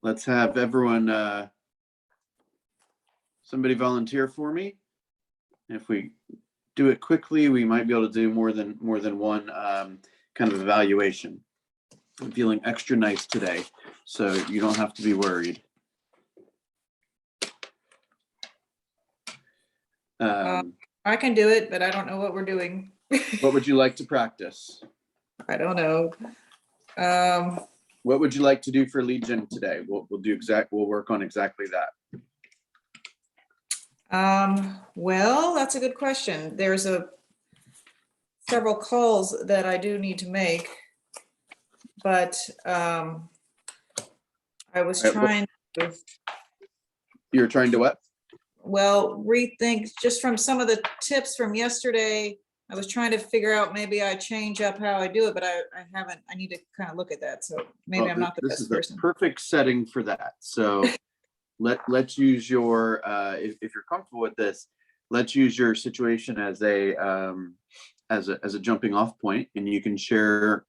Let's have everyone, somebody volunteer for me. If we do it quickly, we might be able to do more than one kind of evaluation. I'm feeling extra nice today, so you don't have to be worried. I can do it, but I don't know what we're doing. What would you like to practice? I don't know. What would you like to do for Lead Gen today? We'll work on exactly that. Well, that's a good question. There's several calls that I do need to make, but I was trying to. You're trying to what? Well, rethink just from some of the tips from yesterday. I was trying to figure out, maybe I change up how I do it, but I haven't. I need to kind of look at that. So maybe I'm not the best person. This is the perfect setting for that. So let's use your, if you're comfortable with this, let's use your situation as a jumping off point, and you can share,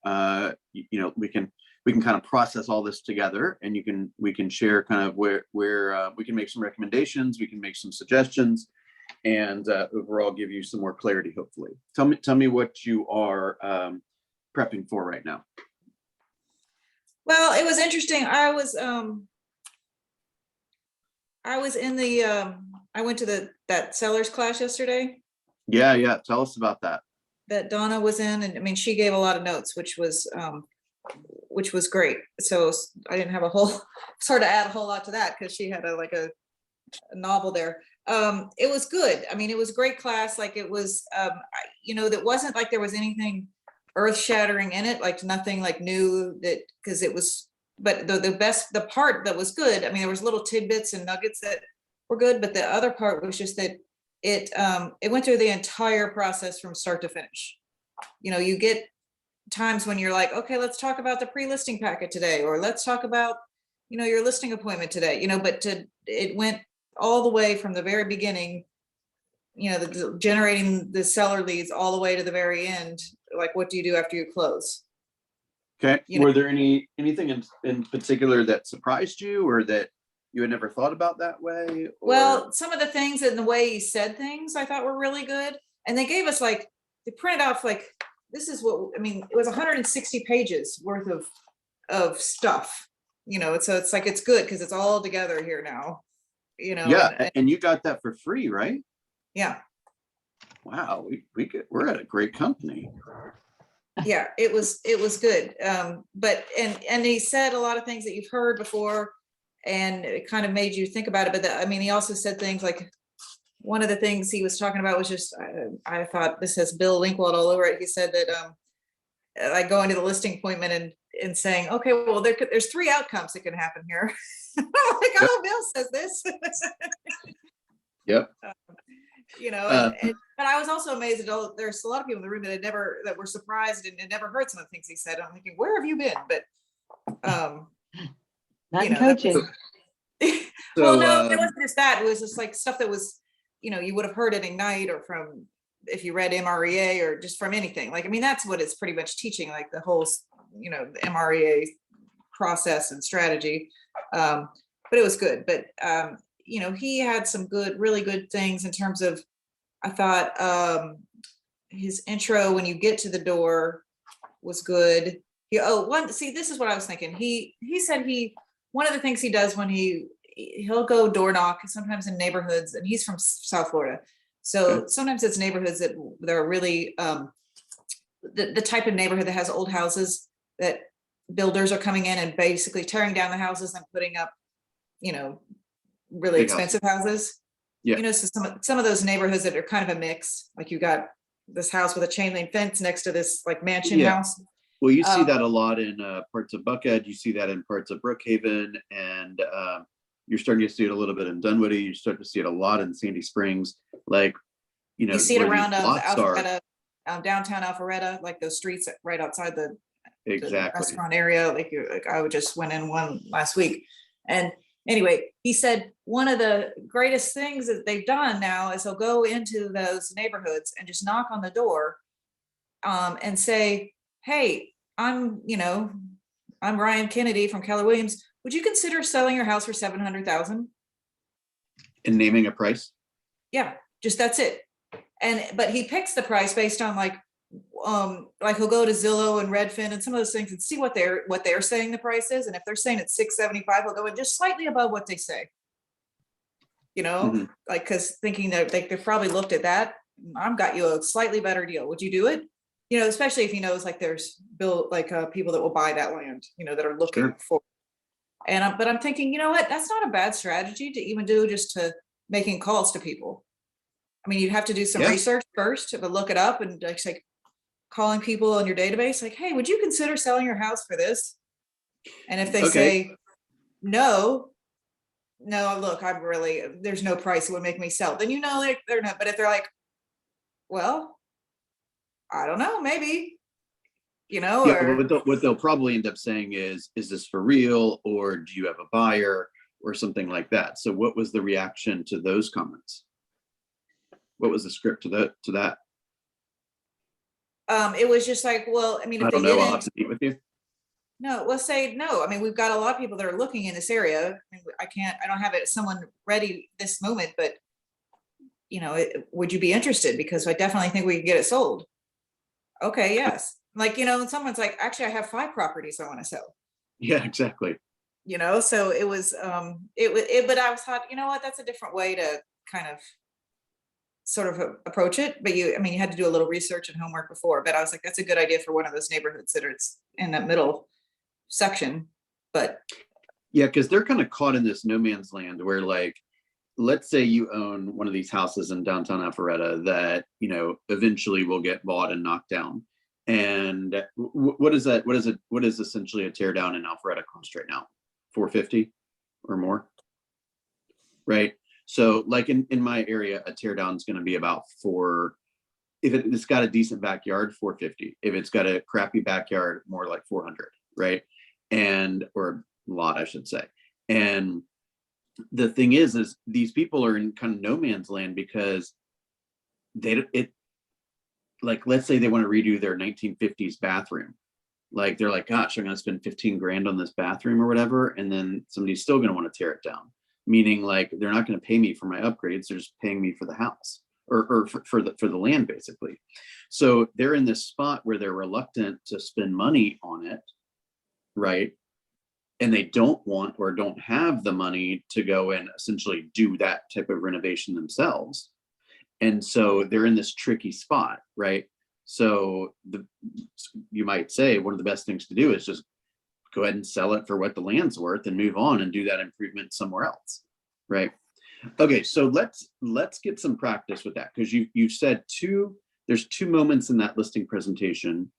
we can kind of process all this together, and we can share kind of where we can make some recommendations, we can make some suggestions, and overall give you some more clarity, hopefully. Tell me what you are prepping for right now. Well, it was interesting. I went to that sellers class yesterday. Yeah. Tell us about that. That Donna was in, and I mean, she gave a lot of notes, which was great. So I didn't have sort of add a whole lot to that, because she had a novel there. It was good. I mean, it was a great class. Like, it was, that wasn't like there was anything earth shattering in it, like nothing like new, that, because it was, but the part that was good, I mean, there was little tidbits and nuggets that were good, but the other part was just that it went through the entire process from start to finish. You get times when you're like, okay, let's talk about the pre-listing packet today, or let's talk about, your listing appointment today, but it went all the way from the very beginning, generating the seller leads all the way to the very end. Like, what do you do after you close? Okay. Were there anything in particular that surprised you, or that you had never thought about that way? Or? Well, some of the things and the way he said things I thought were really good. And they gave us they printed off this is what, I mean, it was 160 pages worth of stuff, so it's it's good because it's all together here now, Yeah. And you got that for free, right? Yeah. Wow. We're at a great company. Yeah, it was good. But he said a lot of things that you've heard before, and it kind of made you think about it. But he also said things like, one of the things he was talking about was just, I thought this has Bill Linkwald all over it. He said that like going to the listing appointment and saying, okay, well, there's 3 outcomes that can happen here. I'm like, yep. Oh, Bill says this. Yep. But I was also amazed at there's a lot of people in the room that were surprised and had never heard some of the things he said. I'm thinking, where have you been? But not coaching. Well, no, it wasn't just that. It was just stuff that was, you would have heard at Ignite, or from, if you read MREA, or just from anything. That's what it's pretty much teaching, the whole, the MREA process and strategy. But it was good. But he had some really good things in terms of, I thought his intro when you get to the door was good. This is what I was thinking. He said one of the things he does when he'll go door knock sometimes in neighborhoods, and he's from South Florida. So sometimes it's neighborhoods that they're really the type of neighborhood that has old houses that builders are coming in and basically tearing down the houses and putting up, really expensive houses. Yeah. So some of those neighborhoods that are kind of a mix, like you got this house with a chain link fence next to this mansion house. Well, you see that a lot in parts of Buckhead. You see that in parts of Brookhaven, and you're starting to see it a little bit in Dunwoody. You start to see it a lot in Sandy Springs. You see it around Alpharetta, downtown Alpharetta, those streets right outside the restaurant area. I just went in one last week, and anyway, he said one of the greatest things that they've done now is he'll go into those neighborhoods and just knock on the door and say, hey, I'm, I'm Ryan Kennedy from Keller Williams. Would you consider selling your house for 700,000? And naming a price. Yeah, just that's it. But he picks the price based on like he'll go to Zillow and Redfin and some of those things and see what they're saying the price is. And if they're saying it's 675, he'll go in just slightly above what they say. Mhm. Like, because thinking that they've probably looked at that. I've got you a slightly better deal. Would you do it? Especially if he knows like there's people that will buy that land, that are looking Sure. for. But I'm thinking, you know what? That's not a bad strategy to even do, just to making calls to people. I mean, you'd have to do some Yeah. research first, but look it up and like calling people in your database, like, hey, would you consider selling your house for this? And if they Okay. say no, look, there's no price that would make me sell. Then they're not. But if they're like, well, I don't know, maybe, Yeah, or what they'll probably end up saying is this for real, or do you have a buyer, or something like that. So what was the reaction to those comments? What was the script to that? it was just like, well, I mean, if I they don't know. I'll didn't, have to meet with you. no, let's say no. I mean, we've got a lot of people that are looking in this area. I mean, I don't have someone ready this moment, but would you be interested? Because I definitely think we could get it sold. Okay, yes. Like, and someone's like, actually, I have 5 properties I want to sell. Yeah, exactly. So it was, but I was thought, you know what, that's a different way to kind of sort of approach it. But you had to do a little research and homework before, but I was like, that's a good idea for one of those neighborhoods that it's in that middle section. But Yeah, because they're kind of caught in this no man's land where, like, let's say you own one of these houses in downtown Alpharetta that eventually will get bought and knocked down. And what is that? What is essentially a tear down in Alpharetta cost right now? 450 or more, right? So, like in my area, a tear down is going to be about if it's got a decent backyard, 450. If it's got a crappy backyard, more like 400, right? Or lot, I should say. And the thing is these people are in kind of no man's land because like, let's say they want to redo their 1950s bathroom. Like, they're like, gosh, I'm going to spend 15 grand on this bathroom or whatever. And then somebody's still going to want to tear it down. Meaning, like, they're not going to pay me for my upgrades. They're just paying me for the house or for the land, basically. So they're in this spot where they're reluctant to spend money on it. Right. And they don't want or don't have the money to go and essentially do that type of renovation themselves. And so they're in this tricky spot, right? So you might say one of the best things to do is just go ahead and sell it for what the land's worth and move on and do that improvement somewhere else, right? Okay, so let's get some practice with that, because you've said there's 2 moments in that listing presentation.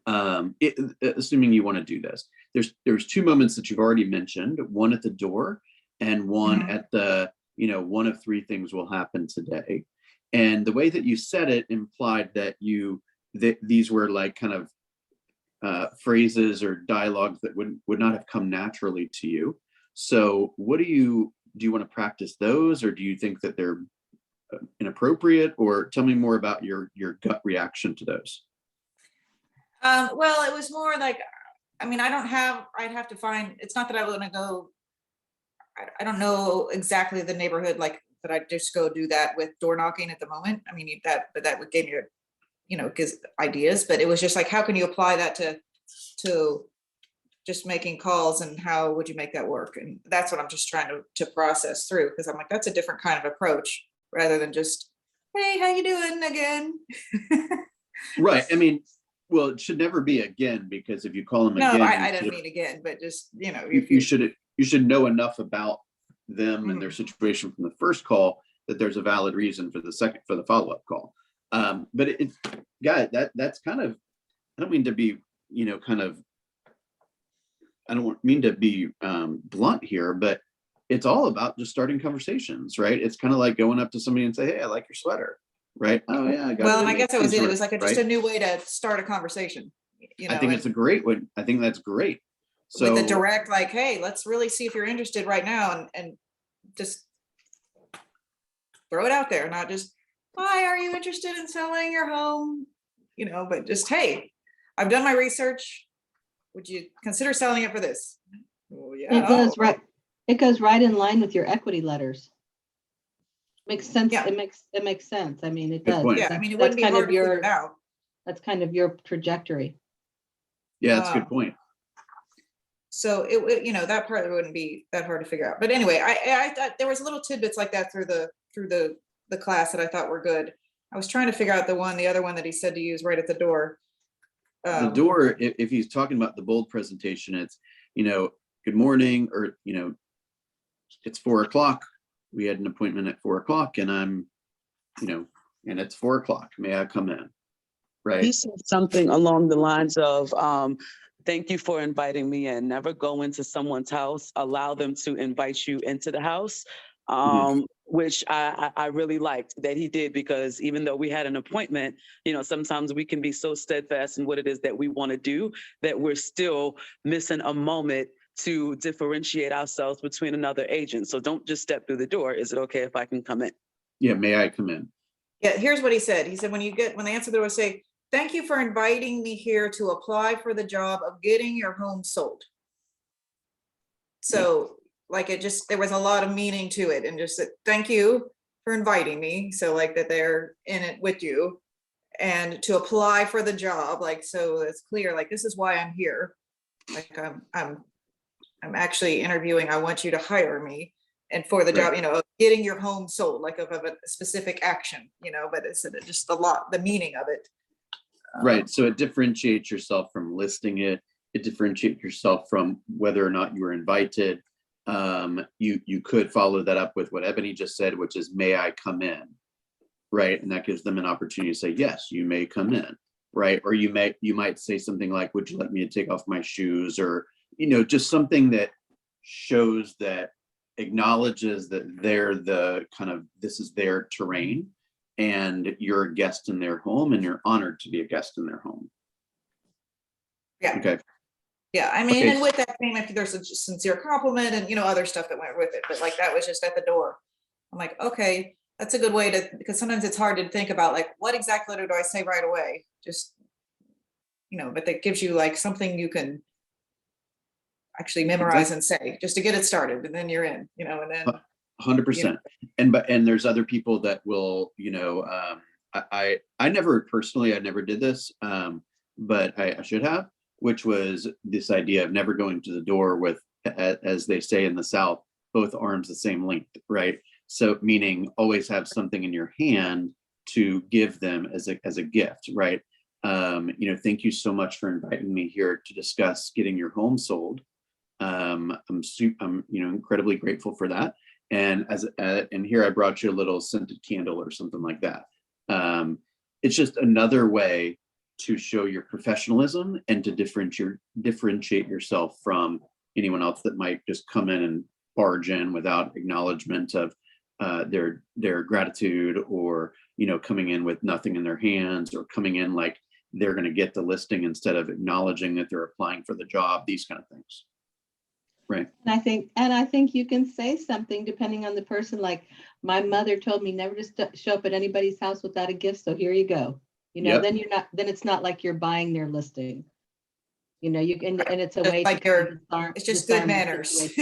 Assuming you want to do this, there's 2 moments that you've already mentioned, one at the door and one at the one of 3 things will happen today. And the way that you said it implied that these were like kind of phrases or dialogues that would not have come naturally to you. So what do you want to practice those, or do you think that they're inappropriate? Or tell me more about your gut reaction to those. Well, it was more like, I'd have to find, it's not that I want to go, I don't know exactly the neighborhood, like that I'd just go do that with door knocking at the moment. I mean, that would give you, gives ideas, but it was just like, how can you apply that to just making calls, and how would you make that work? And that's what I'm just trying to process through, because I'm like, that's a different kind of approach rather than just, hey, how you doing again? Right. I mean, well, it should never be again, because if you call them No, again, I don't mean again, but just, if you should know enough about them and their situation from the first call that there's a valid reason for the follow-up call. But that's kind of, I don't mean to be, I don't mean to be blunt here, but it's all about just starting conversations, right? It's kind of like going up to somebody and say, hey, I like your sweater, right? Oh yeah, I got well, it. and I guess it was like just right? a new way to start a conversation. I think it's a great one. I think that's great. So with a direct, like, hey, let's really see if you're interested right now, and just throw it out there, not just, hi, are you interested in selling your home? But just, hey, I've done my research. Would you consider selling it for this? Well, yeah. It goes right. It goes right in line with your equity letters. Makes sense. Yeah. It makes sense. I mean, it Good does. point. Yeah, I mean, it wouldn't be kind hard of to figure it out. That's kind of your trajectory. Yeah, that's a good point. So it, that part wouldn't be that hard to figure out. But anyway, I thought there was little tidbits like that through the class that I thought were good. I was trying to figure out the other one that he said to use right at the door. The door, if he's talking about the bold presentation, it's, good morning, or, it's 4 o'clock. We had an appointment at 4 o'clock and I'm, and it's 4 o'clock. May I come in? Right. He said something along the lines of, thank you for inviting me in. Never go into someone's house, allow them to invite you into the house, which I really liked that he did, because even though we had an appointment, sometimes we can be so steadfast in what it is that we want to do that we're still missing a moment to differentiate ourselves between another agent. So don't just step through the door. Is it okay if I can come in? Yeah, may I come in? Yeah, here's what he said. He said, when they answer the door, say, thank you for inviting me here to apply for the job of getting your home sold. So like there was a lot of meaning to it, and just said, thank you for inviting me. So like that they're in it with you, and to apply for the job. Like, so it's clear, like, this is why I'm here. Like I'm actually interviewing. I want you to hire me. And for the job, of getting your home sold, like of a specific action, but it's just the meaning of it. Right. So it differentiates yourself from listing it. It differentiates yourself from whether or not you were invited. You could follow that up with what Ebony just said, which is, may I come in? Right. And that gives them an opportunity to say, yes, you may come in. Right. Or you might say something like, would you like me to take off my shoes? Or, just something that shows that acknowledges that they're this is their terrain and you're a guest in their home and you're honored to be a guest in their home. Yeah. Okay. Yeah. I mean, and with that came, there's a sincere compliment and, other stuff that went with it, but like, that was just at the door. I'm like, okay, that's a good way because sometimes it's hard to think about, like, what exactly do I say right away? Just, but that gives you like something you can actually memorize and say, just to get it started, and then you're in, and then 100%. And there's other people that will, I never did this, but I should have, which was this idea of never going to the door with, as they say in the South, both arms the same length, right? So meaning always have something in your hand to give them as a gift, right? Thank you so much for inviting me here to discuss getting your home sold. I'm incredibly grateful for that. And and here I brought you a little scented candle or something like that. It's just another way to show your professionalism and to differentiate yourself from anyone else that might just come in and barge in without acknowledgement of their gratitude, or coming in with nothing in their hands, or coming in like they're going to get the listing instead of acknowledging that they're applying for the job. These kind of things. Right. And I think you can say something depending on the person. Like, my mother told me never to show up at anybody's house without a gift. So here you go. Yep. Then it's not like you're buying their listing. You can, and it's a Just way like to it's just good manners.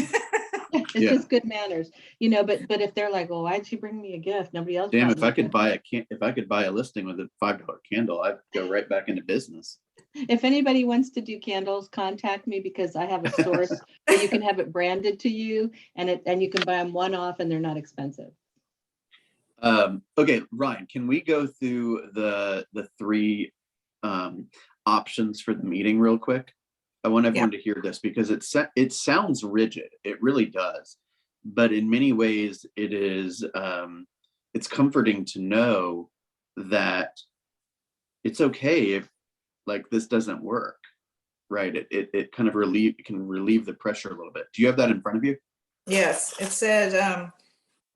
It's just good manners, but if they're like, well, why'd she bring me a gift? Nobody else. Damn, if I could buy a listing with a $5 candle, I'd go right back into business. If anybody wants to do candles, contact me, because I have a source where you can have it branded to you, and you can buy them one off and they're not expensive. Okay, Ryan, can we go through the three options for the meeting real quick? I want everyone to hear this, because it sounds rigid. It really does. But in many ways, it is, it's comforting to know that it's okay if like this doesn't work, right? It kind of can relieve the pressure a little bit. Do you have that in front of you? Yes, it says,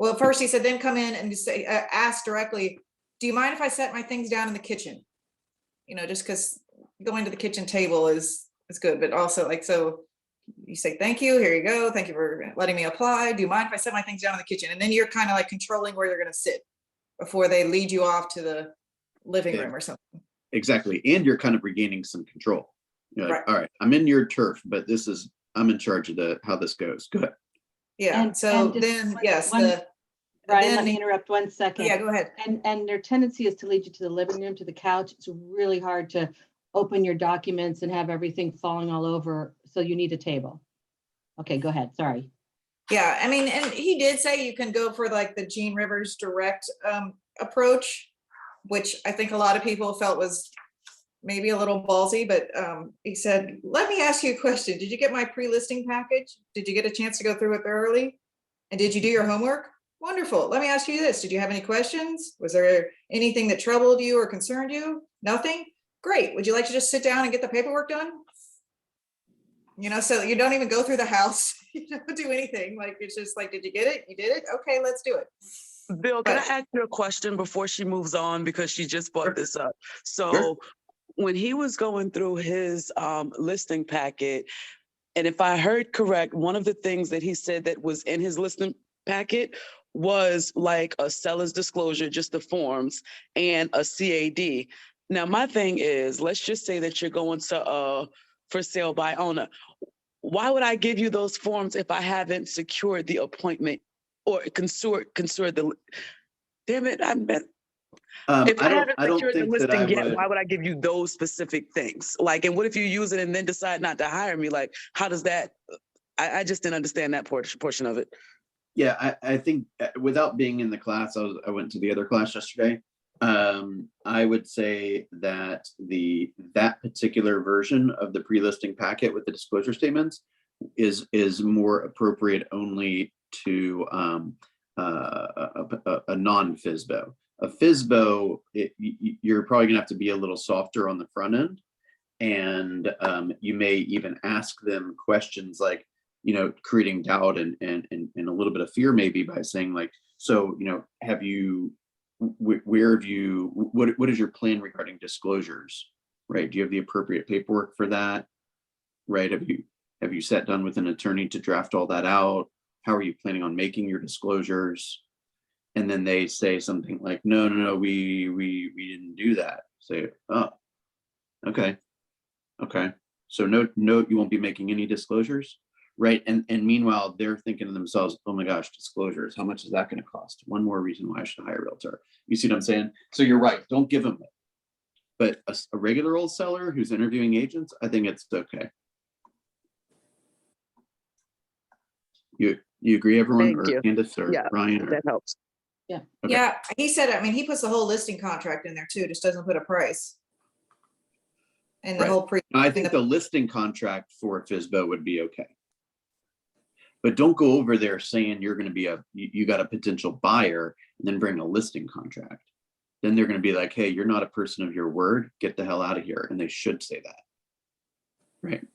well, first he said, then come in and just say, ask directly, do you mind if I set my things down in the kitchen? Just because going to the kitchen table is good, but also like, so you say, thank you, here you go. Thank you for letting me apply. Do you mind if I set my things down in the kitchen? And then you're kind of like controlling where you're going to sit before they lead you off to the living room or something. exactly. And you're kind of regaining some control. You're like, Right. all right, I'm in your turf, but I'm in charge of how this goes. Go ahead. Yeah, And- so and just then, yes, Brian, let then- me interrupt 1 second. yeah, go ahead. And their tendency is to lead you to the living room, to the couch. It's really hard to open your documents and have everything falling all over. So you need a table. Okay, go ahead. Sorry. Yeah, I mean, and he did say you can go for like the Gene Rivers direct approach, which I think a lot of people felt was maybe a little ballsy, but he said, let me ask you a question. Did you get my pre-listing package? Did you get a chance to go through it thoroughly? And did you do your homework? Wonderful. Let me ask you this. Did you have any questions? Was there anything that troubled you or concerned you? Nothing? Great. Would you like to just sit down and get the paperwork done? You know, so you don't even go through the house. You don't do anything. Like, it's just like, did you get it? You did it? Okay, let's do it. Bill, can But- I ask you a question before she moves on, because she just brought Sure. this up? So Sure. when he was going through his listing packet, and if I heard correct, one of the things that he said that was in his listing packet was like a seller's disclosure, just the forms, and a CAD. Now, my thing is, let's just say that you're going to for sale by owner. Why would I give you those forms if I haven't secured the appointment or secured the, damn it, I meant, if I haven't I don't secured the think that I listing yet, would. why would I give you those specific things? Like, and what if you use it and then decide not to hire me? Like, how does that, I just didn't understand that portion of it. Yeah, I think without being in the class, I went to the other class yesterday. I would say that that particular version of the pre-listing packet with the disclosure statements is more appropriate only to a non-FSBO. A FSBO, you're probably gonna have to be a little softer on the front end, and you may even ask them questions like, you know, creating doubt and a little bit of fear, maybe, by saying like, so, you know, what is your plan regarding disclosures, right? Do you have the appropriate paperwork for that, right? Have you sat down with an attorney to draft all that out? How are you planning on making your disclosures? And then they say something like, no, we didn't do that. Say, oh, okay. So no, you won't be making any disclosures, right? And meanwhile, they're thinking to themselves, oh my gosh, disclosures, how much is that going to cost? One more reason why I should hire a realtor. You see what I'm saying? So you're right, don't give them it. But a regular old seller who's interviewing agents, I think it's okay. You agree, everyone? Thank Or you. Candace or Yeah, Ryan? Or, that helps. Okay. Yeah, he said, I mean, he puts the whole listing contract in there too, just doesn't put a price. And the Right. whole pre. I think the listing contract for a FSBO would be okay. But don't go over there saying you're going to be you got a potential buyer and then bring a listing contract. Then they're going to be like, hey, you're not a person of your word. Get the hell out of here. And they should say that. Right.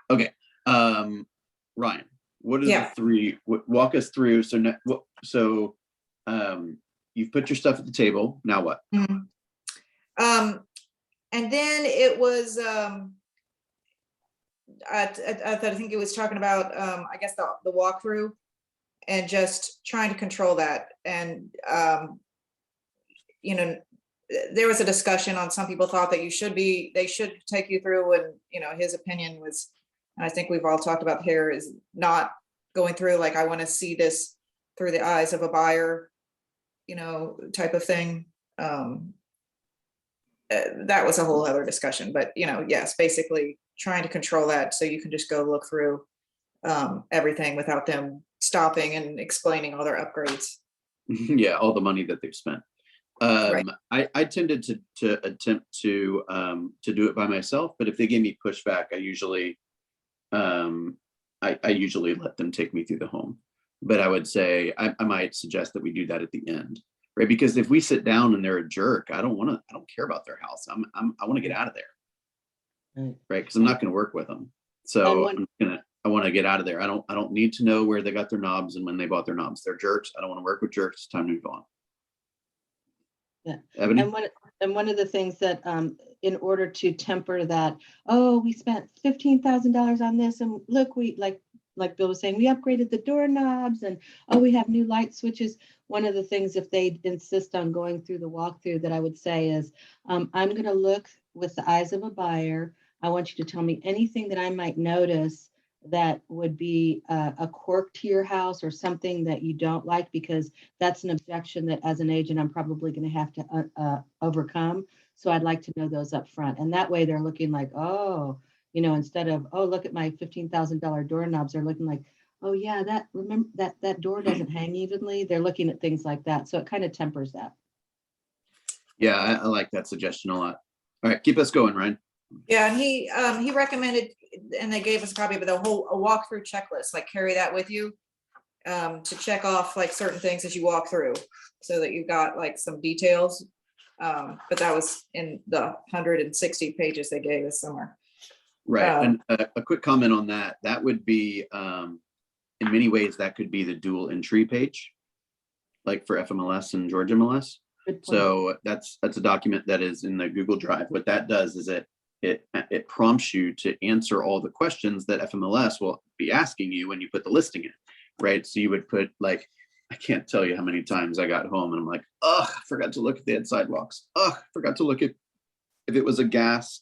Okay. Ryan, what are the three, walk us through. So you've put your stuff at the table. Now what? Mm-hmm. And then it was, I think it was talking about, I guess the walkthrough and just trying to control that. And, you know, there was a discussion on, some people thought that they should take you through, and, you know, his opinion was, and I think we've all talked about here, is not going through, like, I want to see this through the eyes of a buyer, you know, type of thing. That was a whole other discussion, but, you know, yes, basically trying to control that so you can just go look through everything without them stopping and explaining all their upgrades. Yeah, all the money that they've spent. Right. I tended to attempt to do it by myself, but if they gave me pushback, I usually let them take me through the home. But I would say I might suggest that we do that at the end, right? Because if we sit down and they're a jerk, I don't care about their house. I want to get out of there, right? Because I'm not going to work with them. So I want to get out of there. I don't need to know where they got their knobs and when they bought their knobs. They're jerks. I don't want to work with jerks. It's time to move on. Yeah. Ebony? And one of the things that, in order to temper that, oh, we spent $15,000 on this, and look, like Bill was saying, we upgraded the doorknobs and, oh, we have new light switches. One of the things, if they insist on going through the walkthrough, that I would say is, I'm going to look with the eyes of a buyer. I want you to tell me anything that I might notice that would be a quirk to your house or something that you don't like, because that's an objection that as an agent, I'm probably going to have to overcome. So I'd like to know those up front. And that way they're looking like, oh, you know, instead of, oh, look at my $15,000 doorknobs, they're looking like, oh yeah, remember that door doesn't hang evenly. They're looking at things like that. So it kind of tempers that. Yeah, I like that suggestion a lot. All right, keep us going, Ryan. Yeah, and he recommended, and they gave us a copy of a walkthrough checklist, like carry that with you to check off like certain things as you walk through, so that you got like some details. But that was in the 160 pages they gave us somewhere. Right, and a quick comment on that. That would be, in many ways, that could be the dual entry page, like for FMLS and Georgia MLS. So that's a document that is in the Google Drive. What that does is it prompts you to answer all the questions that FMLS will be asking you when you put the listing in, right? So you would put, like, I can't tell you how many times I got home and I'm like, oh, I forgot to look if they had sidewalks. Oh, I forgot to look at if it was a gas,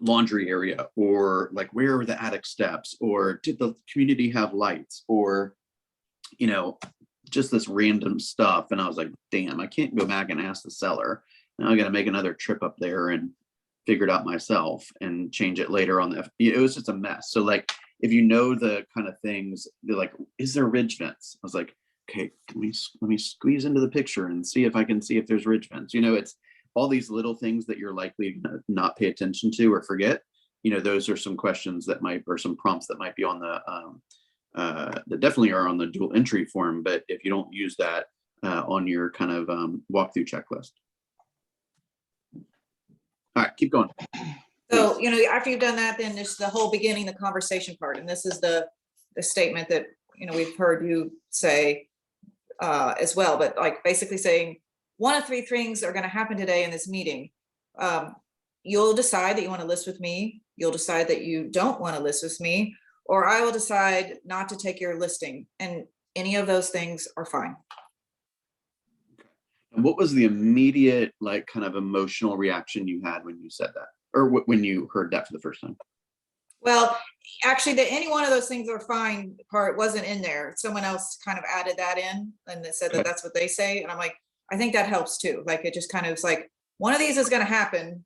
laundry area, or like where are the attic steps, or did the community have lights, or, just this random stuff. And I was like, damn, I can't go back and ask the seller. Now I got to make another trip up there and figure it out myself and change it later on. It was just a mess. So like, if you know the kind of things, they're like, is there ridge vents? I was like, okay, let me squeeze into the picture and see if I can see if there's ridge vents. It's all these little things that you're likely to not pay attention to or forget. Those are some questions that might, or some prompts that might be on the, that definitely are on the dual entry form. But if you don't use that on your kind of walkthrough checklist. All right, keep going. So, after you've done that, then there's the whole beginning, the conversation part. And this is the statement that, we've heard you say as well, but like basically saying, one of three things are going to happen today in this meeting. You'll decide that you want to list with me. You'll decide that you don't want to list with me, or I will decide not to take your listing. And any of those things are fine. And what was the immediate, like, kind of emotional reaction you had when you said that, or when you heard that for the first time? Well, actually, any one of those things are fine part wasn't in there. Someone else kind of added that in, and they said that that's what they say. And I'm like, I think that helps too. Like, it just kind of is like, one of these is going to happen.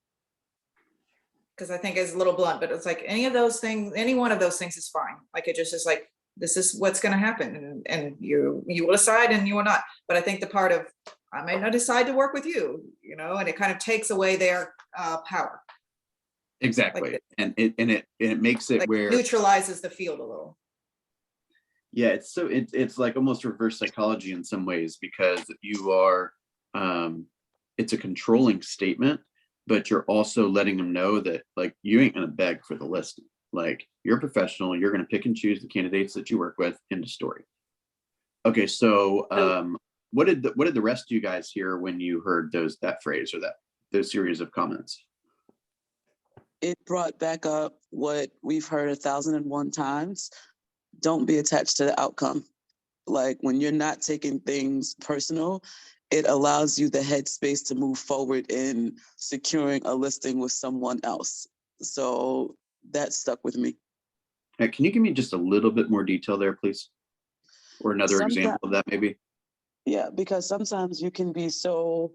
Because I think it's a little blunt, but it's like any of those things, any one of those things is fine. Like, it just is like, this is what's going to happen, and you will decide and you will not. But I think the part of, I may not decide to work with you, and it kind of takes away their power. Exactly. Like, and it makes it like where neutralizes the field a little. Yeah, it's like almost reverse psychology in some ways, because you are, it's a controlling statement, but you're also letting them know that, like, you ain't gonna beg for the listing. Like, you're a professional, you're gonna pick and choose the candidates that you work with. End of story. Okay, so what did the rest of you guys hear when you heard that phrase or those series of comments? It brought back up what we've heard 1,001 times. Don't be attached to the outcome. Like, when you're not taking things personal, it allows you the headspace to move forward in securing a listing with someone else. So that stuck with me. Hey, can you give me just a little bit more detail there, please? Or another example of that, maybe? Yeah, because sometimes you can be so,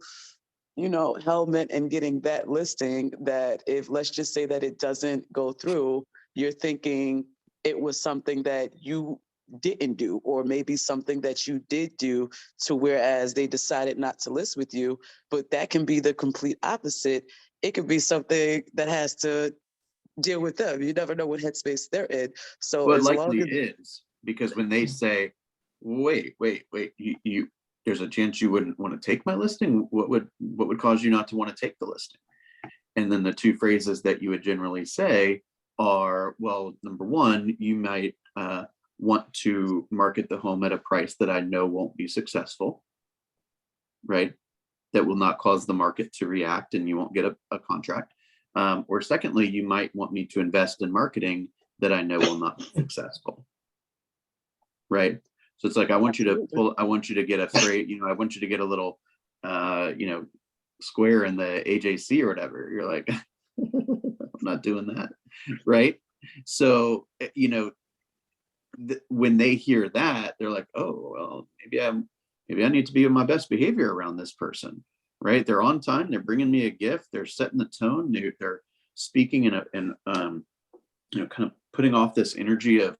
hell-bent in getting that listing that if, let's just say that it doesn't go through, you're thinking it was something that you didn't do, or maybe something that you did do, to whereas they decided not to list with you. But that can be the complete opposite. It could be something that has to deal with them. You never know what headspace they're in. So well, it likely is, because when they say, wait, you there's a chance you wouldn't want to take my listing, what would cause you not to want to take the listing? And then the two phrases that you would generally say are, well, number one, you might want to market the home at a price that I know won't be successful, right? That will not cause the market to react and you won't get a contract. Or secondly, you might want me to invest in marketing that I know will not be successful. Right. So it's like, I want you to pull, I want you to get a freight, I want you to get a little, square in the AJC or whatever. You're like, I'm not doing that. Right. So, when they hear that, they're like, oh, well, maybe I need to be in my best behavior around this person. Right. They're on time. They're bringing me a gift. They're setting the tone. They're speaking in kind of putting off this energy of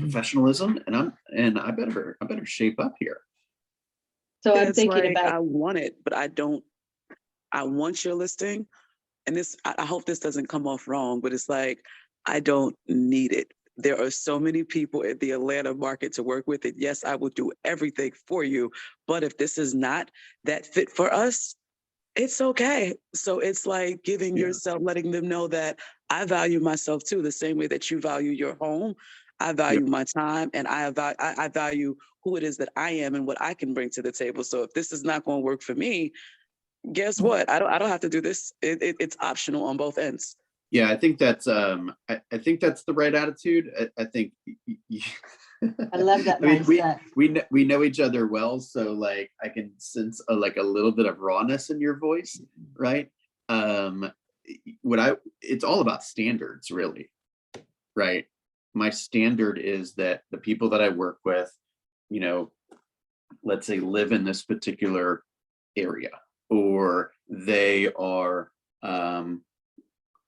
professionalism, and I better shape up here. So I'm It's thinking like, about, I want it, but I want your listing. And this, I hope this doesn't come off wrong, but it's like, I don't need it. There are so many people at the Atlanta market to work with it. Yes, I will do everything for you. But if this is not that fit for us, it's okay. So it's like giving yourself, letting them know that I value myself too, the same way that you value your home. I value my time, and I value who it is that I am and what I can bring to the table. So if this is not going to work for me, guess what? I don't have to do this. It's optional on both ends. Yeah, I think that's I think that's the right attitude. I think I love that I mean, mindset. we know each other well, so like I can sense a little bit of rawness in your voice, right? It's all about standards, really, right? My standard is that the people that I work with, let's say, live in this particular area, or they are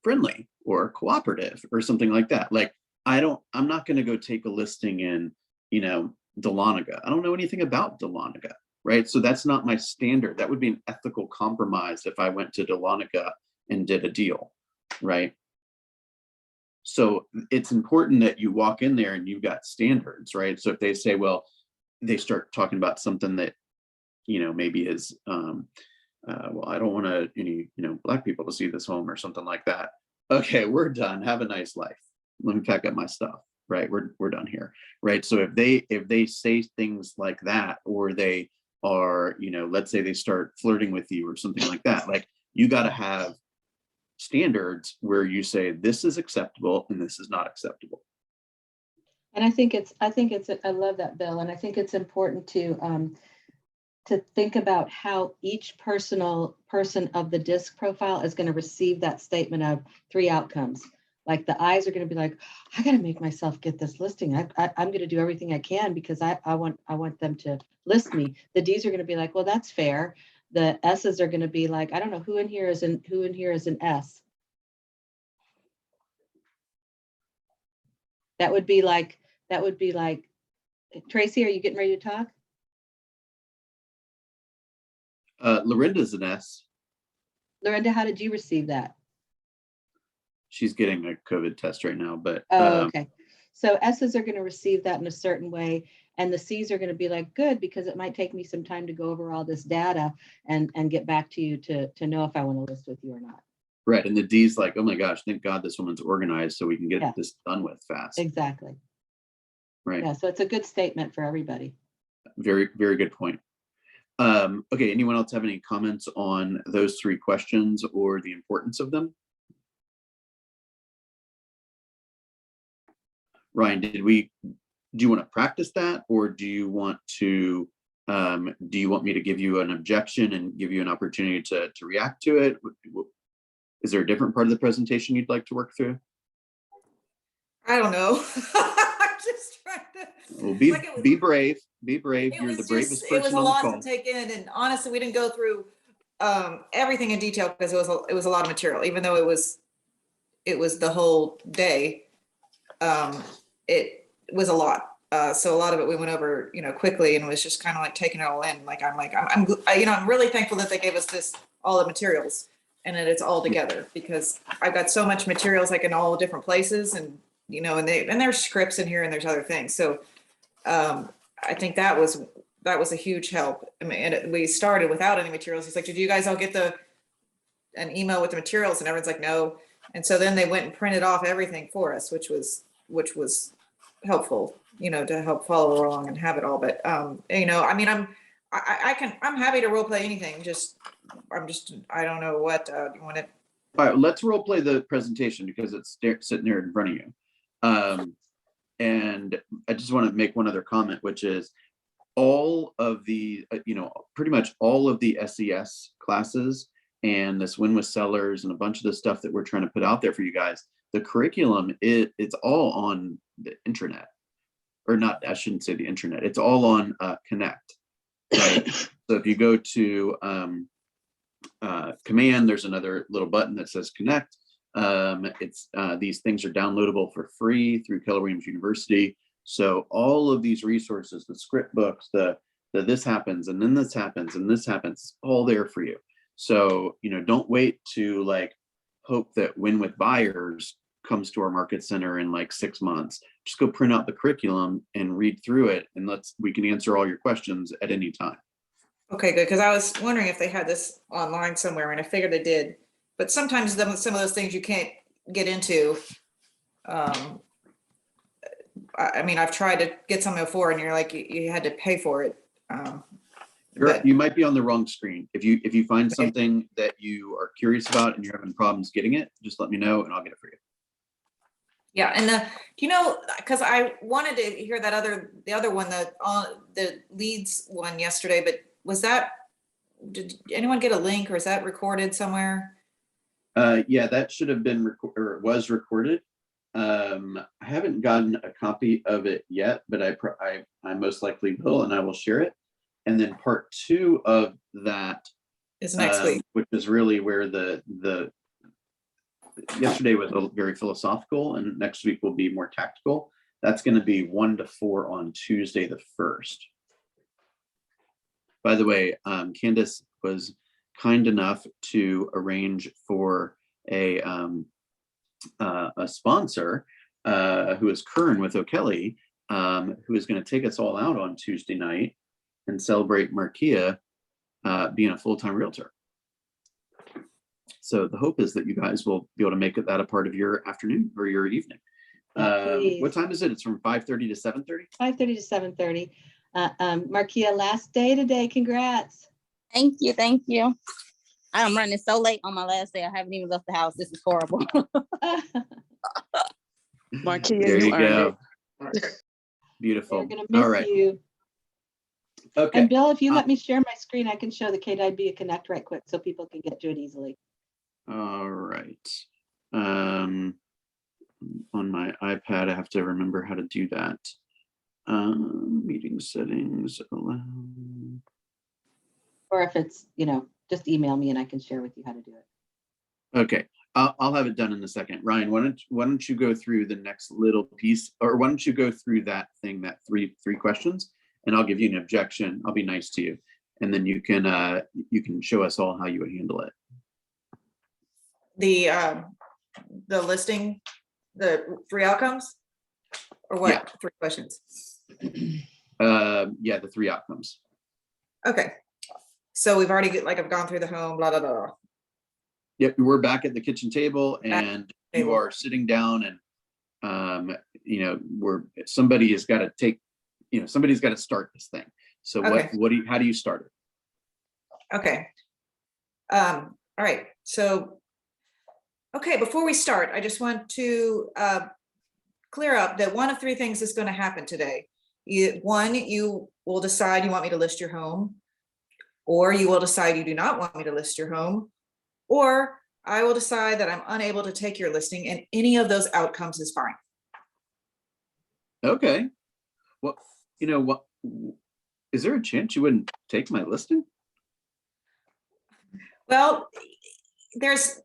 friendly or cooperative or something like that. Like, I'm not going to go take a listing in, Dahlonega. I don't know anything about Dahlonega, right? So that's not my standard. That would be an ethical compromise if I went to Dahlonega and did a deal, right? So it's important that you walk in there and you've got standards, right? So if they say, well, they start talking about something that, maybe is, well, I don't want any, Black people to see this home or something like that. Okay, we're done. Have a nice life. Let me pack up my stuff. Right, we're done here. Right. So if they say things like that, or they are, let's say they start flirting with you or something like that, like, you got to have standards where you say this is acceptable and this is not acceptable. And I love that, Bill. And I think it's important to think about how each person of the disc profile is going to receive that statement of 3 outcomes. Like, the I's are going to be like, I got to make myself get this listing. I'm going to do everything I can because I want them to list me. The D's are going to be like, well, that's fair. The S's are going to be like, I don't know who in here is an S. That would be like, Tracy, are you getting ready to talk? Lorinda's an S. Lorinda, how did you receive that? She's getting a COVID test right now, but okay. So S's are going to receive that in a certain way, and the C's are going to be like, good, because it might take me some time to go over all this data and get back to you to know if I want to list with you or not. Right, and the D's like, oh my gosh, thank God this woman's organized so we can get this done with fast. Exactly. Right. Yeah, so it's a good statement for everybody. Very, very good point. Okay, anyone else have any comments on those 3 questions or the importance of them? Ryan, do you want to practice that, or do you want me to give you an objection and give you an opportunity to react to it? Is there a different part of the presentation you'd like to work through? I don't know. I'm just trying to. Well, be brave. Be brave. You're the bravest person on the call. It was a lot to take in, and honestly, we didn't go through everything in detail because it was a lot of material. Even though it was the whole day, it was a lot. So a lot of it we went over, quickly, and was just kind of like taking it all in. Like, I'm really thankful that they gave us all the materials, and that it's all together, because I've got so much materials like in all different places, and and there's scripts in here, and there's other things. So I think that was a huge help. I mean, and we started without any materials. He's like, did you guys all get an email with the materials? And everyone's like, no. And so then they went and printed off everything for us, which was helpful, to help follow along and have it all. But I mean, I'm happy to role play anything. I don't know what you want to All right, let's role play the presentation because it's sitting there in front of you. And I just want to make one other comment, which is all of the, pretty much all of the SES classes and this Win with Sellers and a bunch of the stuff that we're trying to put out there for you guys, the curriculum, it's all on the internet. Or not, I shouldn't say the internet, it's all on Connect, right? So if you go to Command, there's another little button that says Connect. These things are downloadable for free through Keller Williams University. So all of these resources, the script books, the this happens and then this happens and this happens, it's all there for you. So, don't wait to like hope that Win with Buyers comes to our market center in like 6 months. Just go print out the curriculum and read through it, and we can answer all your questions at any time. Okay, good, because I was wondering if they had this online somewhere, and I figured they did. But sometimes some of those things you can't get into. I mean, I've tried to get something before, and you're like, you had to pay for it. You might be on the wrong screen. If you find something that you are curious about and you're having problems getting it, just let me know and I'll get it for you. Yeah, and because I wanted to hear the other one, the leads one yesterday, but did anyone get a link, or is that recorded somewhere? Yeah, that should have been was recorded. I haven't gotten a copy of it yet, but I most likely will, and I will share it. And then part 2 of that is next week, which is really where the yesterday was very philosophical, and next week will be more tactical. That's going to be 1 to 4 on Tuesday the 1st. By the way, Candace was kind enough to arrange for a sponsor who is Kern with O'Kelly, who is going to take us all out on Tuesday night and celebrate Markia being a full-time realtor. So the hope is that you guys will be able to make that a part of your afternoon or your evening. What time is it? It's from 5:30 to 7:30? 5:30 to 7:30. Markia, last day today. Congrats. Thank you. Thank you. I'm running so late on my last day. I haven't even left the house. This is horrible. Markia, There you earned go. it. Beautiful. We're gonna miss All right. you. Okay. And Bill, if you let me share my screen, I can show the KDIB Connect right quick so people can get to it easily. All right. On my iPad, I have to remember how to do that. Meeting settings, allow. Or if it's, just email me and I can share with you how to do it. Okay, I'll have it done in a second. Ryan, why don't you go through the next little piece, or why don't you go through that thing, that three questions, and I'll give you an objection. I'll be nice to you, and then you can show us all how you would handle it. The listing, the 3 outcomes, or what? Yeah. 3 questions. Yeah, the 3 outcomes. Okay, so we've already I've gone through the home, blah blah blah. Yep, we're back at the kitchen table, and you are sitting down, and somebody has got to take, somebody's got to start this thing. So Okay. how do you start it? Okay. All right. So, okay, before we start, I just want to clear up that one of 3 things is going to happen today. One, you will decide you want me to list your home, or you will decide you do not want me to list your home, or I will decide that I'm unable to take your listing, and any of those outcomes is fine. Okay. Well, what? Is there a chance you wouldn't take my listing? Well, that's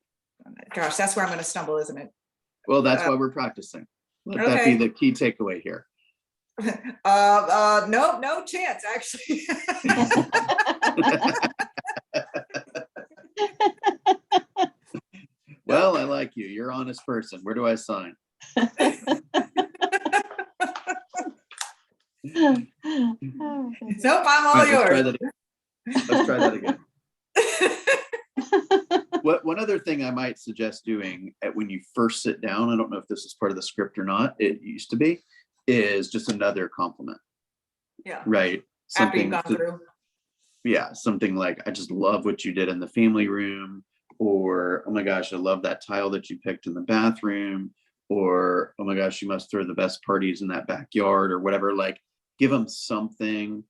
where I'm going to stumble, isn't it? Well, that's why we're practicing. Let that be the key takeaway here. No chance, actually. Well, I like you. You're an honest person. Where do I sign? Nope, I'm all yours. Let's try that again. One other thing I might suggest doing when you first sit down, I don't know if this is part of the script or not, it used to be, is just another compliment. Yeah. Right. After you've gone through. Yeah. Something like, I just love what you did in the family room. or oh my gosh, I love that tile that you picked in the bathroom, or oh my gosh, you must throw the best parties in that backyard, or whatever. Like, give them something,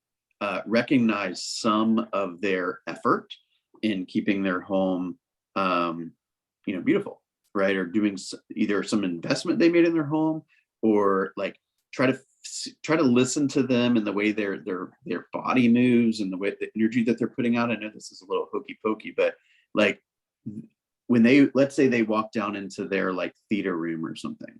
recognize some of their effort in keeping their home, beautiful, right? Or doing either some investment they made in their home, or like try to listen to them and the way their body moves and the way the energy that they're putting out. I know this is a little hokey pokey, but like when let's say they walk down into their like theater room or something,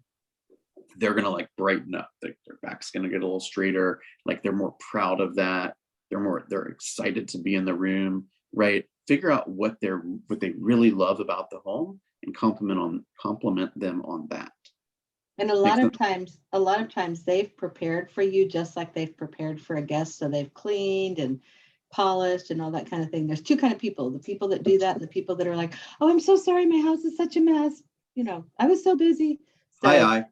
they're gonna like brighten up. Their back's gonna get a little straighter. Like they're more proud of that. They're excited to be in the room, right? Figure out what they really love about the home and compliment them on that. And a lot of times they've prepared for you just like they've prepared for a guest. So they've cleaned and polished and all that kind of thing. There's two kind of people, the people that do that and the people that are like, oh, I'm so sorry, my house is such a mess. I was so busy. So, Hi,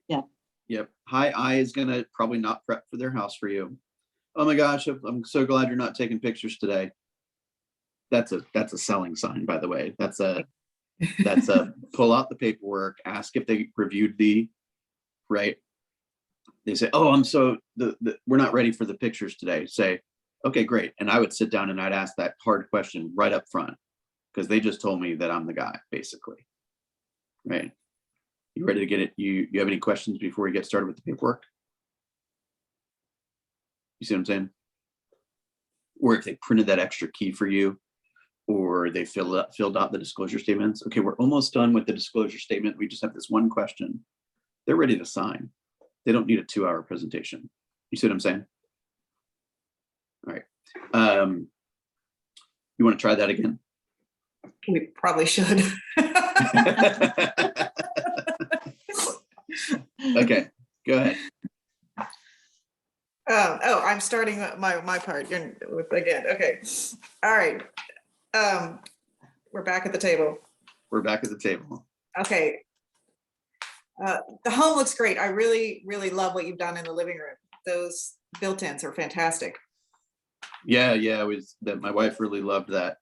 yeah. Yep. Hi, is gonna probably not prep for their house for you. Oh my gosh, I'm so glad you're not taking pictures today. That's a selling sign, by the way. That's a pull out the paperwork, ask if they reviewed right. They say, oh, we're not ready for the pictures today. Say, okay, great. And I would sit down and I'd ask that hard question right up front, because they just told me that I'm the guy, basically. Right. You ready to get it? You have any questions before we get started with the paperwork? You see what I'm saying? Or if they printed that extra key for you, or they filled out the disclosure statements. Okay, we're almost done with the disclosure statement. We just have this one question. They're ready to sign. They don't need a 2-hour presentation. You see what I'm saying? All right. You want to try that again? We probably should. Okay, go ahead. I'm starting my part again. Okay. All right. We're back at the table. We're back at the table. Okay. The home looks great. I really, really love what you've done in the living room. Those built-ins are fantastic. Yeah, it was that my wife really loved that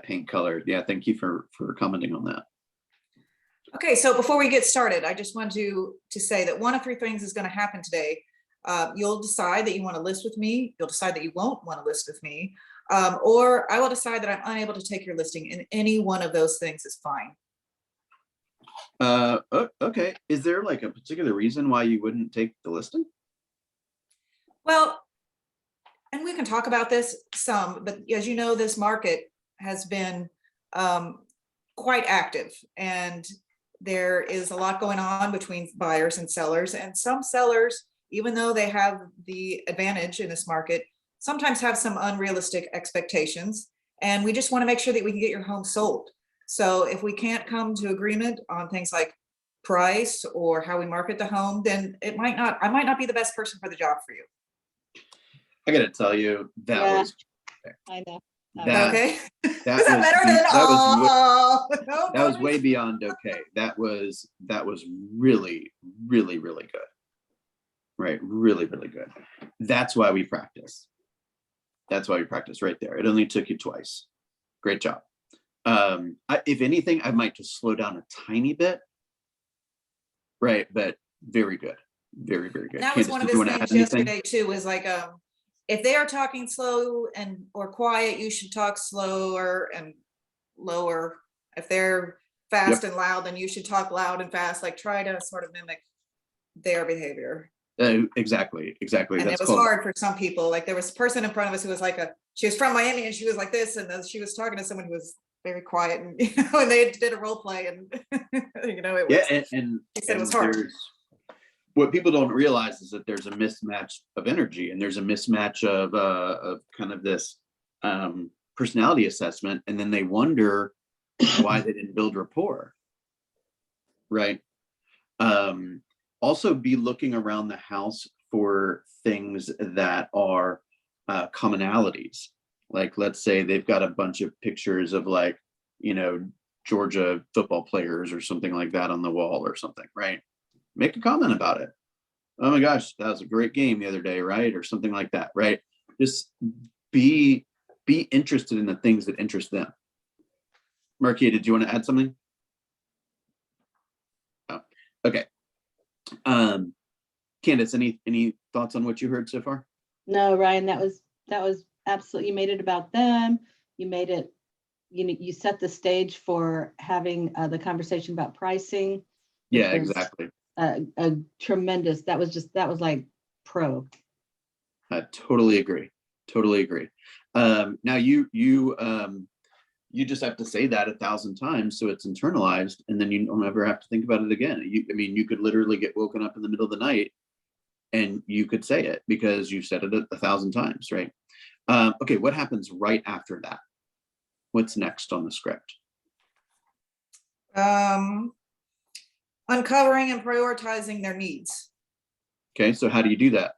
paint color. Yeah, thank you for commenting on that. Okay, so before we get started, I just want to say that one of 3 things is going to happen today. You'll decide that you want to list with me. You'll decide that you won't want to list with me. Or I will decide that I'm unable to take your listing, and any one of those things is fine. Okay. Is there like a particular reason why you wouldn't take the listing? Well, and we can talk about this some, but as you know, this market has been quite active, and there is a lot going on between buyers and sellers. And some sellers, even though they have the advantage in this market, sometimes have some unrealistic expectations. And we just want to make sure that we can get your home sold. So if we can't come to agreement on things like price or how we market the home, then I might not be the best person for the job for you. I got to tell you, that was. I know. Okay. That is that was, better than that was way beyond okay. That was really, really, really good. Right, really, really good. That's why we practice. That's why we practice right there. It only took you twice. Great job. If anything, I might just slow down a tiny bit. Right, but very good. Very, very good. And that was Candace, one of did you his want to things add anything? yesterday too, was like, if they are talking slow or quiet, you should talk slower and lower. If they're fast and loud, then you should talk loud and fast. Like, try to sort of mimic their behavior. Exactly. And it was hard for some people. Like, there was a person in front of us who was like she was from Miami, and she was like this, and then she was talking to someone who was very quiet, and and they did a role play, and it was, and he said it was hard. What people don't realize is that there's a mismatch of energy, and there's a mismatch of kind of this personality assessment, and then they wonder why they didn't build rapport. Right. Also, be looking around the house for things that are commonalities. Like, let's say they've got a bunch of pictures of like, Georgia football players or something like that on the wall or something, right? Make a comment about it. Oh my gosh, that was a great game the other day, right? Or something like that, right? Just be interested in the things that interest them. Marquia, did you want to add something? Oh, okay. Candace, any thoughts on what you heard so far? No, Ryan, that was absolutely, you made it about them. You made it, you set the stage for having the conversation about pricing. Yeah, which was, exactly. A tremendous, that was like pro. I totally agree. Totally agree. Now you just have to say that 1,000 times so it's internalized, and then you don't ever have to think about it again. I mean, you could literally get woken up in the middle of the night and you could say it because you said it 1,000 times, right? Okay, what happens right after that? What's next on the script? Uncovering and prioritizing their needs. Okay, so how do you do that?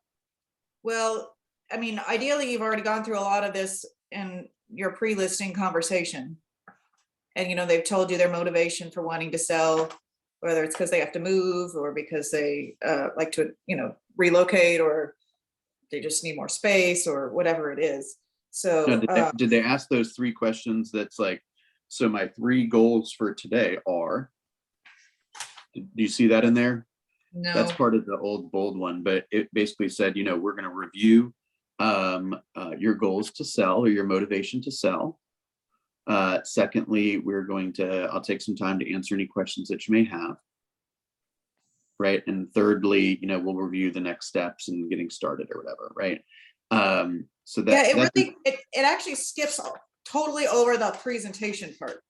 Well, I mean, ideally, you've already gone through a lot of this in your pre-listing conversation. And, they've told you their motivation for wanting to sell, whether it's because they have to move or because they like to, relocate, or they just need more space or whatever it is. So Now, did they ask those 3 questions that's like, so my 3 goals for today are, do you see that in there? no. That's part of the old bold one, but it basically said, we're going to review your goals to sell or your motivation to sell. Secondly, I'll take some time to answer any questions that you may have. Right. And thirdly, we'll review the next steps and getting started or whatever. Right. So that, yeah, it actually skips totally over the presentation part.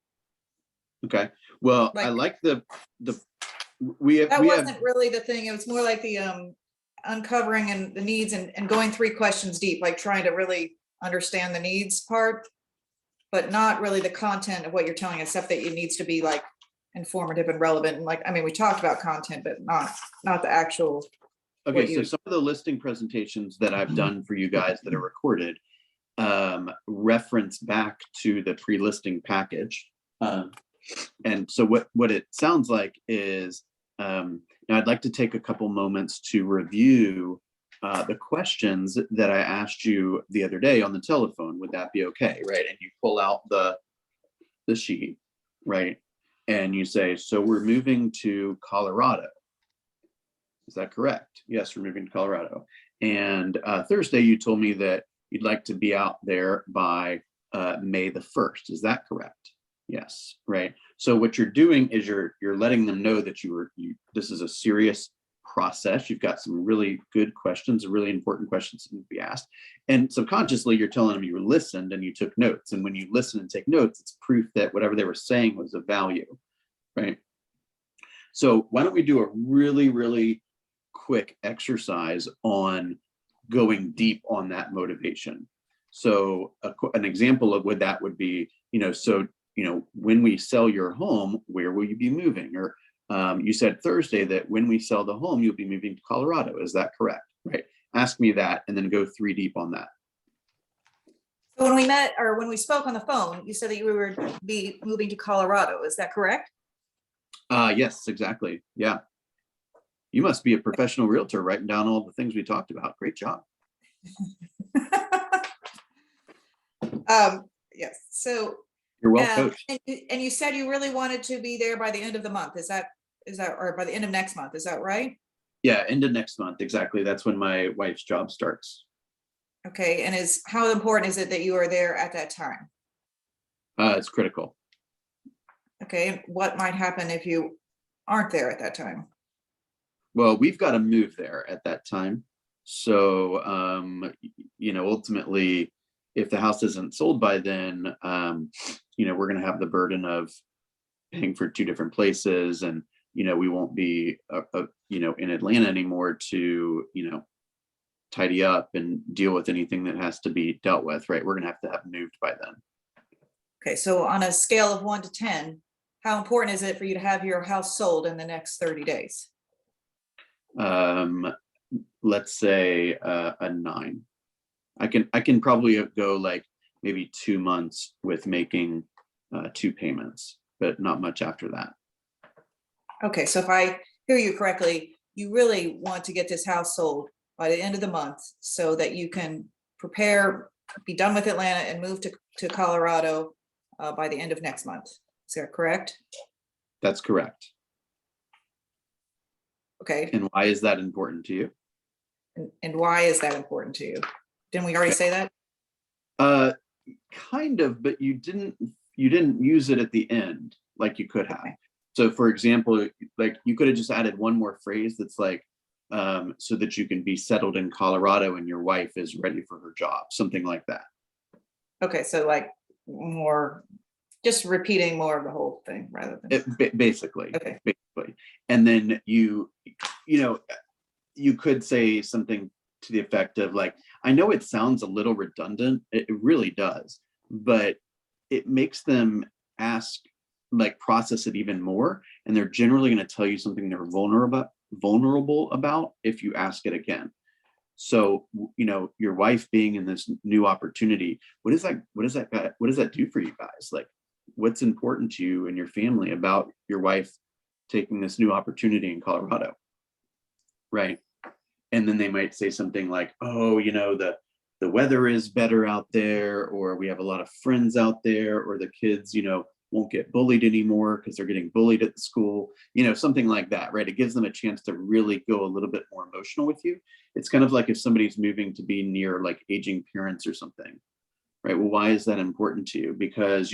Okay. Well, I like that wasn't really the thing. It was more like the uncovering and the needs and going 3 questions deep, like trying to really understand the needs part, but not really the content of what you're telling us, except that it needs to be like informative and relevant. And like, I mean, we talked about content, but not the actual. Okay, so some of the listing presentations that I've done for you guys that are recorded reference back to the pre-listing package. And so what it sounds like is, now I'd like to take a couple moments to review the questions that I asked you the other day on the telephone. Would that be okay? Right. And you pull out the sheet, right? And you say, so we're moving to Colorado. Is that correct? Yes, we're moving to Colorado. And Thursday, you told me that you'd like to be out there by May the 1st. Is that correct? Yes, right. So what you're doing is you're letting them know that this is a serious process. You've got some really good questions, really important questions that need to be asked. And subconsciously, you're telling them you listened and you took notes. And when you listen and take notes, it's proof that whatever they were saying was of value, right? So why don't we do a really, really quick exercise on going deep on that motivation. So an example of what that would be, when we sell your home, where will you be moving? Or you said Thursday that when we sell the home, you'll be moving to Colorado. Is that correct? Right. Ask me that and then go 3 deep on that. So when we met, or when we spoke on the phone, you said that you would be moving to Colorado. Is that correct? Yes, exactly. Yeah. You must be a professional realtor writing down all the things we talked about. Great job. Yes. So you're well coached. And you said you really wanted to be there by the end of the month. Is that, or by the end of next month? Is that right? Yeah, end of next month. Exactly. That's when my wife's job starts. Okay. And how important is it that you are there at that time? It's critical. Okay. And what might happen if you aren't there at that time? Well, we've got to move there at that time. So, ultimately, if the house isn't sold by then, we're going to have the burden of paying for 2 different places. And, we won't be, in Atlanta anymore to, tidy up and deal with anything that has to be dealt with, right? We're going to have moved by then. Okay. So on a scale of 1 to 10, how important is it for you to have your house sold in the next 30 days? Let's say a 9. I can probably go like maybe 2 months with making 2 payments, but not much after that. Okay. So if I hear you correctly, you really want to get this house sold by the end of the month so that you can prepare, be done with Atlanta and move to Colorado by the end of next month. Is that correct? That's correct. Okay, And why is that important to you? and why is that important to you? Didn't we already say that? Kind of, but you didn't use it at the end like you could have. So for example, like you could have just added one more phrase that's like, so that you can be settled in Colorado and your wife is ready for her job, something like that. Okay, so like more, just repeating more of the whole thing rather than. Basically. Okay. Basically. And then you could say something to the effect of like, I know it sounds a little redundant, it really does, but it makes them process it even more, and they're generally going to tell you something they're vulnerable about if you ask it again. So, your wife being in this new opportunity, what does that do for you guys? Like, what's important to you and your family about your wife taking this new opportunity in Colorado? Right. And then they might say something like, oh, the weather is better out there, or we have a lot of friends out there, or the kids, won't get bullied anymore because they're getting bullied at the school, something like that, right? It gives them a chance to really go a little bit more emotional with you. It's kind of like if somebody's moving to be near like aging parents or something, right? Well, why is that important to you? Because,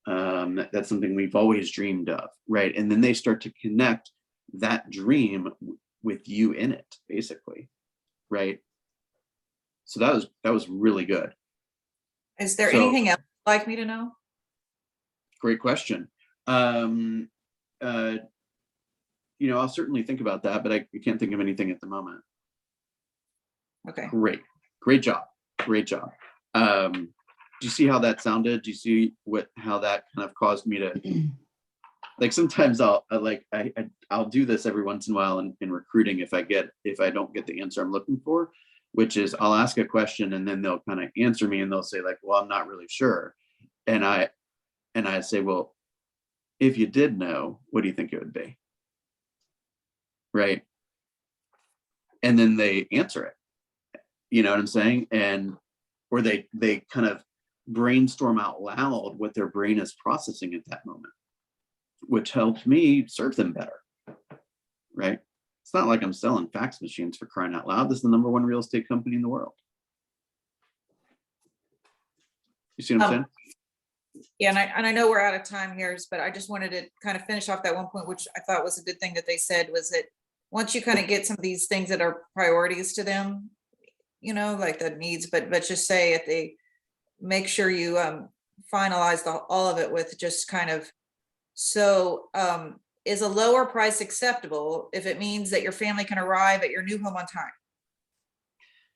that's something we've always dreamed of, right? And then they start to connect that dream with you in it, basically, right? So that was really good. Is there anything else you'd like me to know? Great question. I'll certainly think about that, but I can't think of anything at the moment. Okay. Great job. Do you see how that sounded? Do you see how that kind of caused me to like, sometimes I'll do this every once in a while in recruiting if I don't get the answer I'm looking for, which is I'll ask a question and then they'll kind of answer me and they'll say like, well, I'm not really sure. And I say, well, if you did know, what do you think it would be? Right. And then they answer it. You know what I'm saying? Or they kind of brainstorm out loud what their brain is processing at that moment, which helps me serve them better. Right. It's not like I'm selling fax machines, for crying out loud. This is the #1 real estate company in the world. You see what I'm saying? Yeah, and I know we're out of time here, but I just wanted to kind of finish off that one point, which I thought was a good thing that they said, was that once you kind of get some of these things that are priorities to them, like the needs, but just say if they make sure you finalize all of it with just kind of, so is a lower price acceptable if it means that your family can arrive at your new home on time?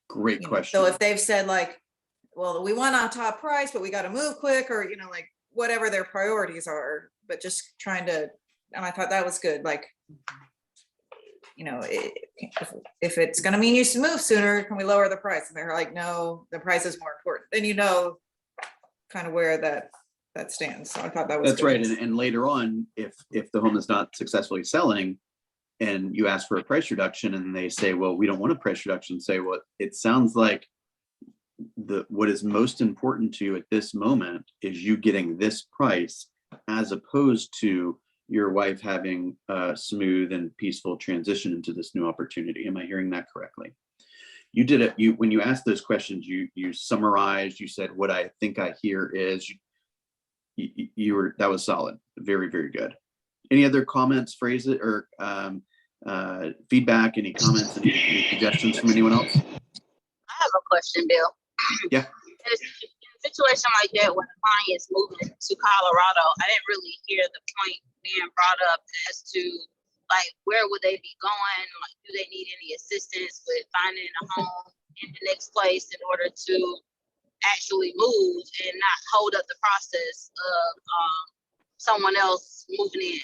Great question. So if they've said like, well, we want on top price, but we got to move quick, or, like whatever their priorities are, but just trying to, and I thought that was good. Like, if it's going to mean you move sooner, can we lower the price? And they're like, no, the price is more important. Then, kind of where that stands. So I thought that was That's good. right. And later on, if the home is not successfully selling and you ask for a price reduction and they say, well, we don't want a price reduction, say, well, it sounds like what is most important to you at this moment is you getting this price, as opposed to your wife having a smooth and peaceful transition into this new opportunity. Am I hearing that correctly? You did it. When you asked those questions, you summarized, you said, what I think I hear is, that was solid. Very, very good. Any other comments, phrases, or feedback, any comments, any suggestions from anyone else? I have a question, Bill. Yeah. In a situation like that, when the client's moving to Colorado, I didn't really hear the point being brought up as to like, where would they be going? Like, do they need any assistance with finding a home in the next place in order to actually move and not hold up the process of someone else moving in?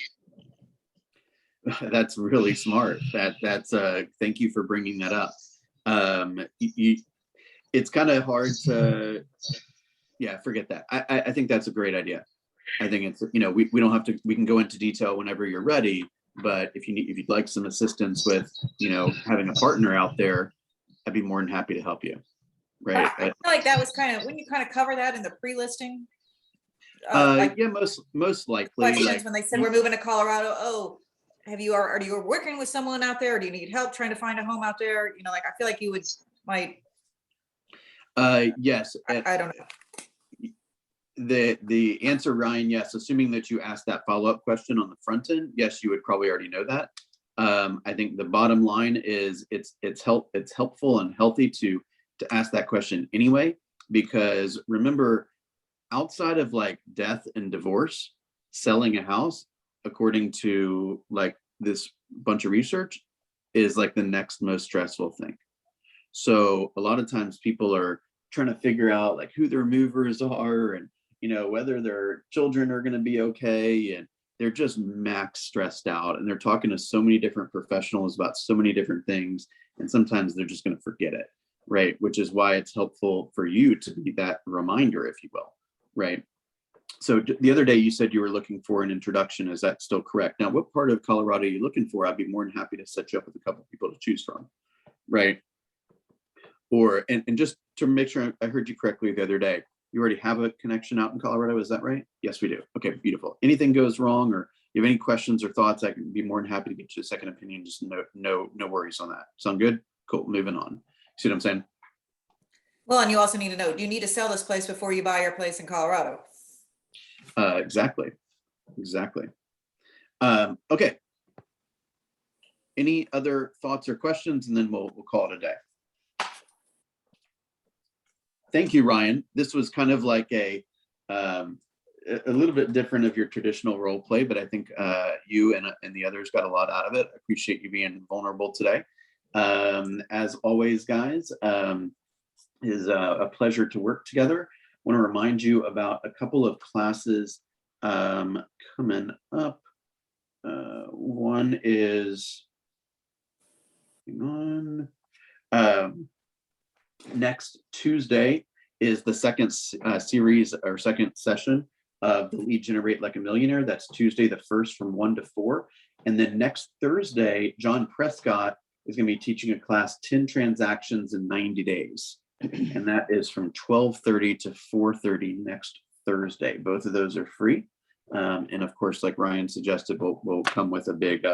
That's really smart. That's thank you for bringing that up. It's kind of hard to, forget that. I think that's a great idea. I think it's, we don't have to, we can go into detail whenever you're ready, but if you'd like some assistance with, having a partner out there, I'd be more than happy to help you. Right. I feel like that was kind of, when you kind of cover that in the pre-listing. like Yeah, most likely. questions Like, when they said we're moving to Colorado? Oh, are you working with someone out there? Or do you need help trying to find a home out there? You know, like I feel like you might. yes. I don't know. The answer, Ryan, yes, assuming that you asked that follow-up question on the front end, yes, you would probably already know that. I think the bottom line is it's helpful and healthy to ask that question anyway, because remember, outside of like death and divorce, selling a house, according to like this bunch of research, is like the next most stressful thing. So a lot of times people are trying to figure out like who their movers are, and whether their children are going to be okay, and they're just max stressed out, and they're talking to so many different professionals about so many different things, and sometimes they're just going to forget it, right? Which is why it's helpful for you to be that reminder, if you will, right? So the other day you said you were looking for an introduction. Is that still correct? Now, what part of Colorado are you looking for? I'd be more than happy to set you up with a couple people to choose from, right? Or, and just to make sure I heard you correctly the other day, you already have a connection out in Colorado, is that right? Yes, we do. Okay, beautiful. Anything goes wrong, or you have any questions or thoughts, I can be more than happy to get you a second opinion. Just no worries on that. Sound good? Cool, moving on. See what I'm saying? Well, and you also need to know, do you need to sell this place before you buy your place in Colorado? Exactly. Okay. Any other thoughts or questions, and then we'll call it a day. Thank you, Ryan. This was kind of like a little bit different of your traditional role play, but I think you and the others got a lot out of it. I appreciate you being vulnerable today. As always, guys, is a pleasure to work together. I want to remind you about a couple of classes coming up. One is, hang on. Next Tuesday is the second series or second session of the Lead Generate Like a Millionaire. That's Tuesday the 1st from 1 to 4. And then next Thursday, John Prescott is going to be teaching a class, 10 transactions in 90 days. And that is from 12:30 to 4:30 next Thursday. Both of those are free. And of course, like Ryan suggested, we'll come with a big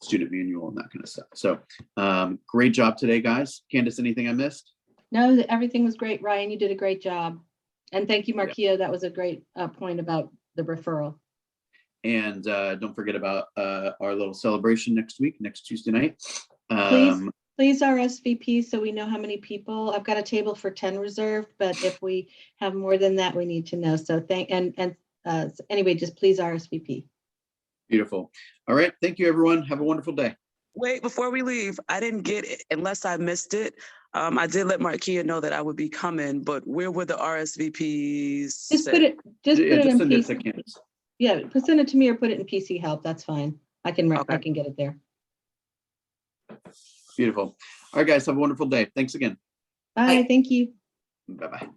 student manual and that kind of stuff. So great job today, guys. Candace, anything I missed? No, everything was great, Ryan. You did a great job. And thank you, Markia. That was a great point about the referral. And don't forget about our little celebration next week, next Tuesday night. Please RSVP so we know how many people. I've got a table for 10 reserved, but if we have more than that, we need to know. So anyway, just please RSVP. Beautiful. All right. Thank you, everyone. Have a wonderful day. Wait, before we leave, I didn't get it unless I missed it. I did let Markia know that I would be coming, but where were the RSVPs? Just put it in send it to PC. Candace. Yeah, send it to me or put it in PC help. That's fine. I can get it there. Beautiful. All right, guys. Have a wonderful day. Thanks again. Bye. Thank you. Bye-bye.